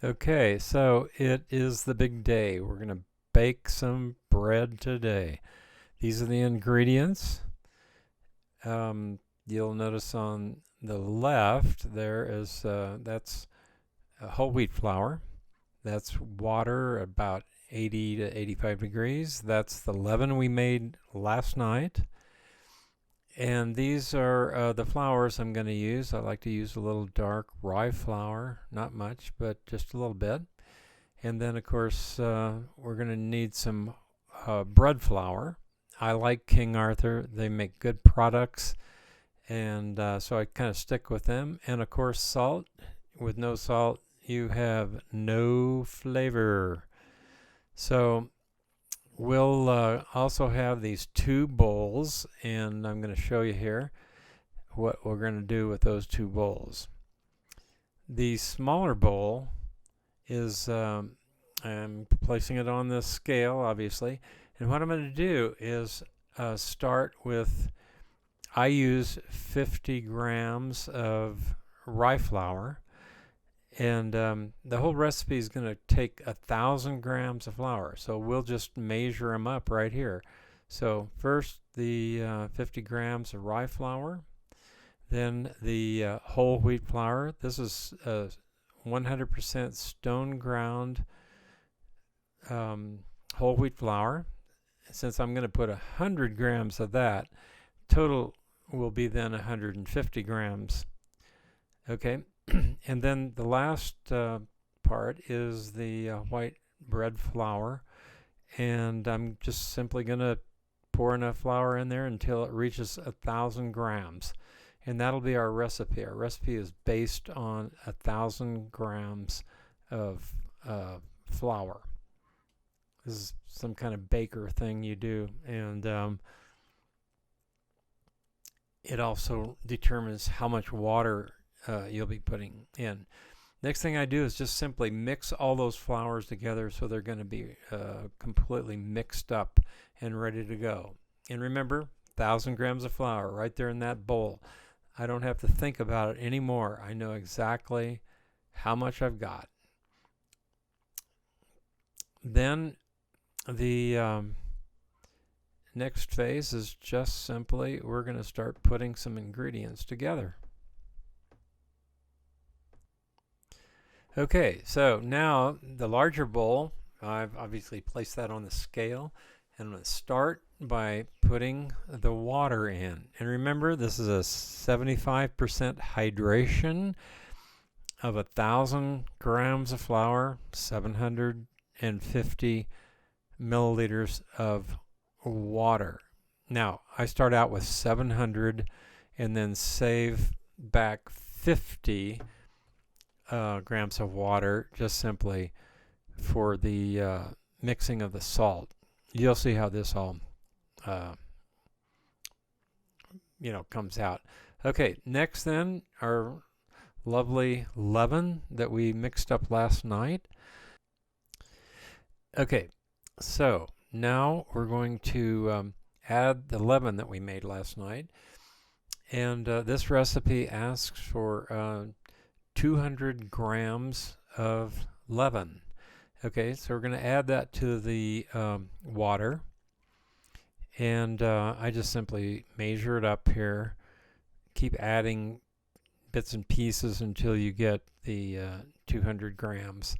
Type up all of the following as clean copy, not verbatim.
Okay, so it is the big day. We're going to bake some bread today. These are the ingredients. You'll notice on the left there is that's whole wheat flour. That's water about 80 to 85 degrees. That's the leaven we made last night. And these are the flours I'm going to use. I like to use a little dark rye flour, not much, but just a little bit. And then, of course, we're going to need some bread flour. I like King Arthur. They make good products, and so I kind of stick with them. And, of course, salt. With no salt, you have no flavor. So we'll also have these two bowls, and I'm going to show you here what we're going to do with those two bowls. The smaller bowl is I'm placing it on the scale, obviously, and what I'm going to do is start with, I use 50 grams of rye flour, and the whole recipe is going to take 1,000 grams of flour, so we'll just measure them up right here. So first the 50 grams of rye flour, then the whole wheat flour. This is 100% stone ground whole wheat flour. Since I'm going to put 100 grams of that, total will be then 150 grams. Okay, and then the last part is the white bread flour, and I'm just simply going to pour enough flour in there until it reaches 1,000 grams. And that'll be our recipe. Our recipe is based on 1,000 grams of flour. This is some kind of baker thing you do, and it also determines how much water you'll be putting in. Next thing I do is just simply mix all those flours together so they're going to be completely mixed up and ready to go. And remember, 1,000 grams of flour right there in that bowl. I don't have to think about it anymore. I know exactly how much I've got. Then the next phase is just simply we're going to start putting some ingredients together. Okay, so now the larger bowl, I've obviously placed that on the scale, and I'm going to start by putting the water in. And remember, this is a 75% hydration of 1,000 grams of flour, 750 milliliters of water. Now, I start out with 700 and then save back 50 grams of water just simply for the mixing of the salt. You'll see how this all comes out. Okay, next then, our lovely leaven that we mixed up last night. Okay, so now we're going to add the leaven that we made last night, and this recipe asks for 200 grams of leaven. Okay, so we're going to add that to the water, and I just simply measure it up here. Keep adding bits and pieces until you get the 200 grams.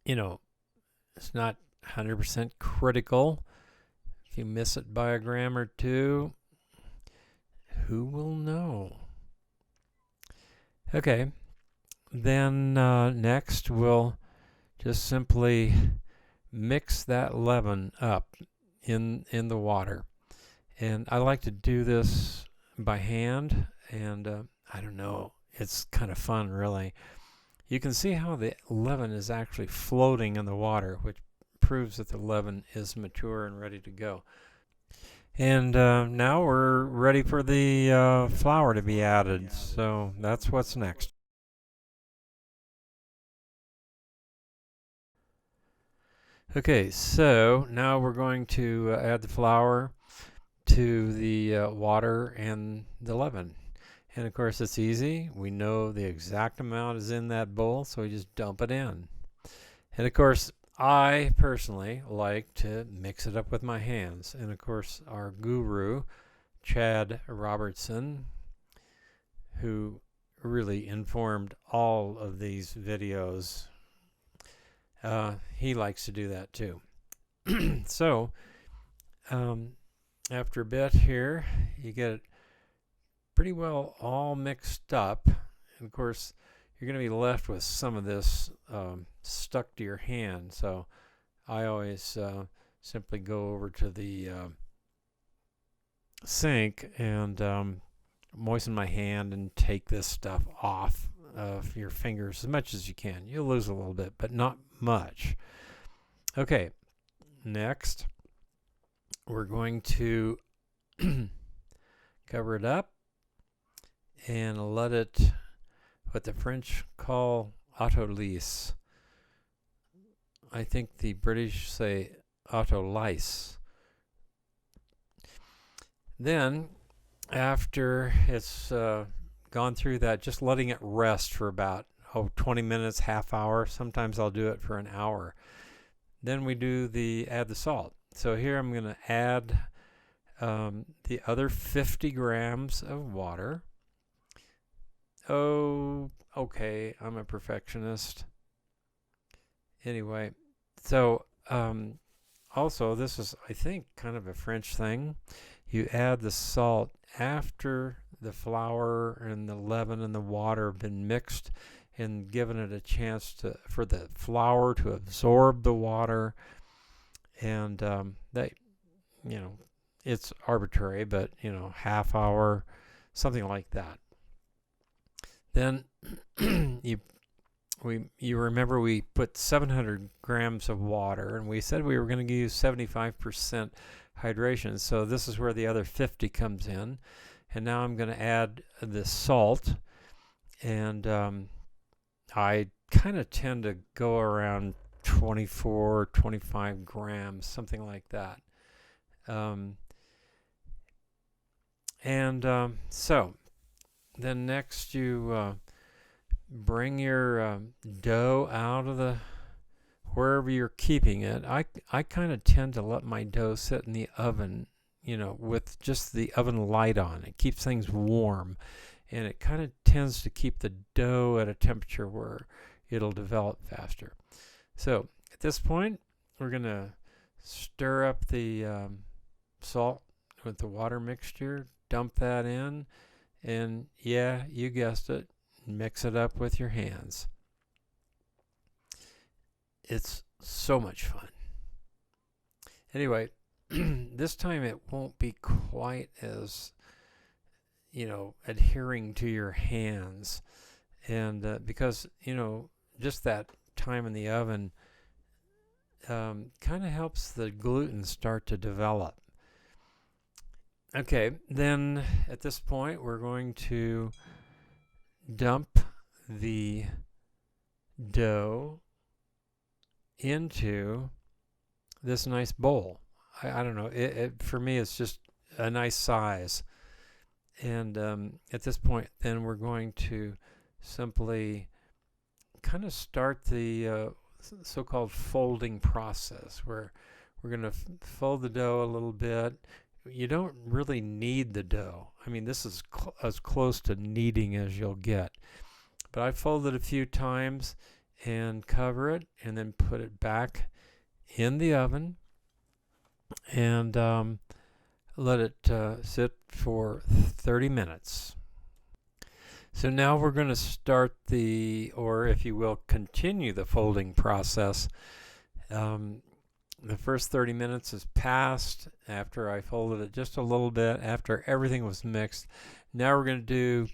You know, it's not 100% critical. If you miss it by a gram or two, who will know? Okay, then next we'll just simply mix that leaven up in the water. And I like to do this by hand, and I don't know, it's kind of fun, really. You can see how the leaven is actually floating in the water, which proves that the leaven is mature and ready to go. And now we're ready for the flour to be added, so that's what's next. Okay, so now we're going to add the flour to the water and the leaven. And of course it's easy. We know the exact amount is in that bowl, so we just dump it in. And of course, I personally like to mix it up with my hands. And of course, our guru, Chad Robertson, who really informed all of these videos, he likes to do that too. So, after a bit here, you get it pretty well all mixed up. And of course, you're going to be left with some of this stuck to your hand. So I always simply go over to the sink and moisten my hand and take this stuff off of your fingers as much as you can. You'll lose a little bit, but not much. Okay, next we're going to cover it up and let it, what the French call autolyse. I think the British say autolyse. Then, after it's gone through that, just letting it rest for about 20 minutes, half hour. Sometimes I'll do it for an hour. Then we add the salt. So here I'm going to add the other 50 grams of water. Oh, okay, I'm a perfectionist. Anyway, so also this is, I think, kind of a French thing. You add the salt after the flour and the leaven and the water have been mixed and given it a chance for the flour to absorb the water. And that, it's arbitrary, but half hour, something like that. Then you remember we put 700 grams of water, and we said we were going to use 75% hydration. So this is where the other 50 comes in. And now I'm going to add the salt, and I kind of tend to go around 24, 25 grams, something like that. So then next you bring your dough out of the wherever you're keeping it. I kind of tend to let my dough sit in the oven, with just the oven light on. It keeps things warm, and it kind of tends to keep the dough at a temperature where it'll develop faster. So at this point, we're going to stir up the salt with the water mixture, dump that in, and yeah, you guessed it, mix it up with your hands. It's so much fun. Anyway, this time it won't be quite as, adhering to your hands. And because, just that time in the oven kind of helps the gluten start to develop. Okay, then at this point we're going to dump the dough into this nice bowl. I don't know, for me it's just a nice size. And at this point then we're going to simply kind of start the so-called folding process, where we're going to fold the dough a little bit. You don't really knead the dough. I mean, this is as close to kneading as you'll get. But I fold it a few times and cover it, and then put it back in the oven and let it sit for 30 minutes. So now we're going to start or if you will, continue the folding process. The first 30 minutes is passed after I folded it just a little bit, after everything was mixed. Now we're going to do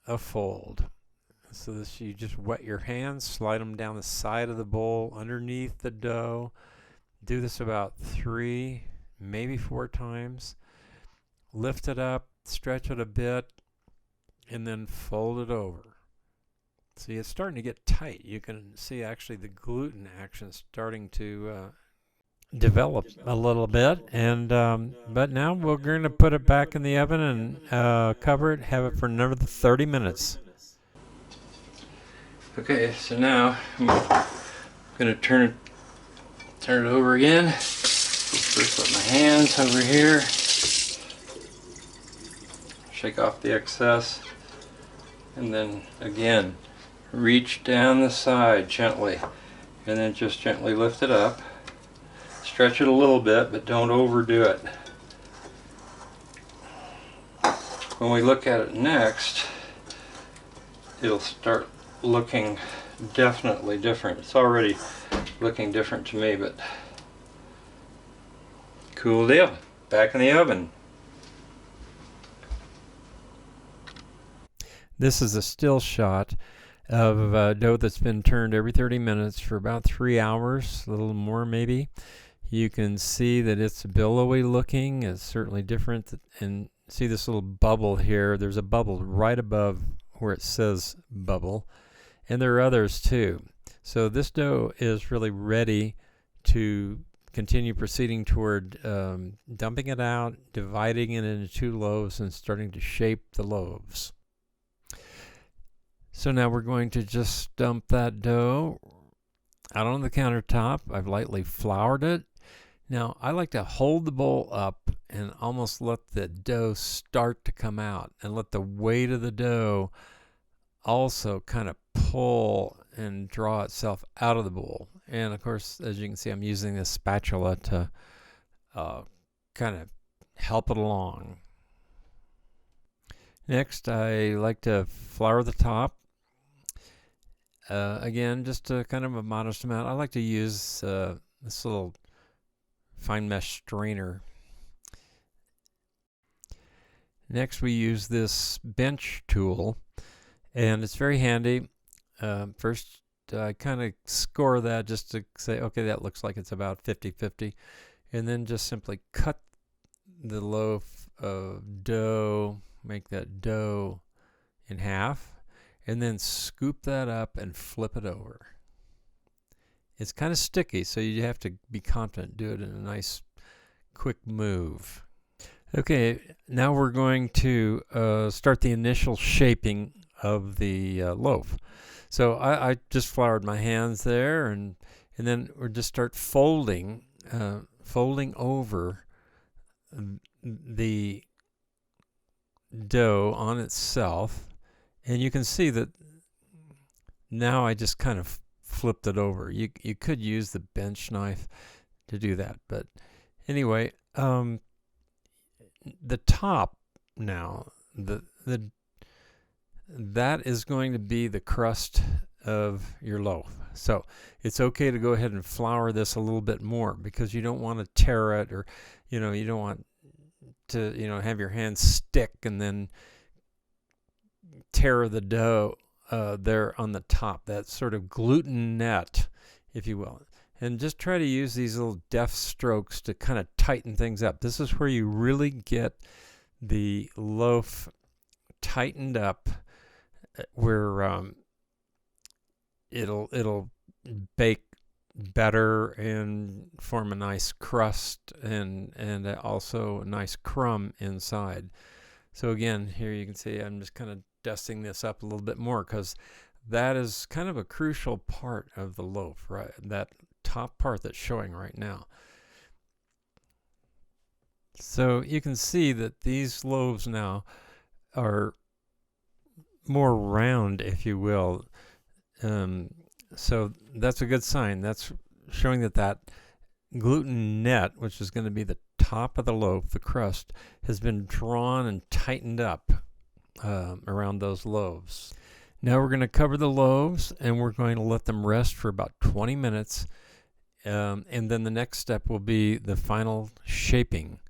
a fold. So this, you just wet your hands, slide them down the side of the bowl underneath the dough. Do this about 3, maybe 4 times. Lift it up, stretch it a bit, and then fold it over. See, it's starting to get tight. You can see actually the gluten action starting to develop a little bit, and but now we're going to put it back in the oven and cover it, have it for another 30 minutes. Okay, so now I'm going to turn it over again. First put my hands over here, shake off the excess, and then again reach down the side gently, and then just gently lift it up. Stretch it a little bit, but don't overdo it. When we look at it next, it'll start looking definitely different. It's already looking different to me, but cool deal. Back in the oven. This is a still shot of dough that's been turned every 30 minutes for about 3 hours, a little more maybe. You can see that it's billowy looking. It's certainly different. And see this little bubble here. There's a bubble right above where it says bubble. And there are others too. So this dough is really ready to continue proceeding toward dumping it out, dividing it into 2 loaves, and starting to shape the loaves. So now we're going to just dump that dough out on the countertop. I've lightly floured it. Now, I like to hold the bowl up and almost let the dough start to come out, and let the weight of the dough also kind of pull and draw itself out of the bowl. And of course, as you can see, I'm using this spatula to kind of help it along. Next, I like to flour the top. Again, just a kind of a modest amount. I like to use this little fine mesh strainer. Next, we use this bench tool, and it's very handy. First, I kind of score that just to say, okay, that looks like it's about 50-50, and then just simply cut the loaf of dough, make that dough in half, and then scoop that up and flip it over. It's kind of sticky, so you have to be confident. Do it in a nice, quick move. Okay, now we're going to start the initial shaping of the loaf. So I just floured my hands there, and then we'll just start folding over the dough on itself. And you can see that now I just kind of flipped it over. You could use the bench knife to do that, but anyway, the top now, that is going to be the crust of your loaf. So it's okay to go ahead and flour this a little bit more, because you don't want to tear it, or you don't want to have your hands stick and then tear the dough there on the top, that sort of gluten net, if you will. And just try to use these little deft strokes to kind of tighten things up. This is where you really get the loaf tightened up, where it'll bake better and form a nice crust, and also a nice crumb inside. So again, here you can see I'm just kind of dusting this up a little bit more, because that is kind of a crucial part of the loaf, right? That top part that's showing right now. So you can see that these loaves now are more round, if you will. So that's a good sign. That's showing that gluten net, which is going to be the top of the loaf, the crust, has been drawn and tightened up around those loaves. Now we're going to cover the loaves, and we're going to let them rest for about 20 minutes. And then the next step will be the final shaping.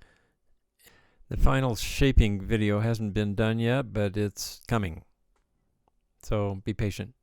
The final shaping video hasn't been done yet, but it's coming. So be patient.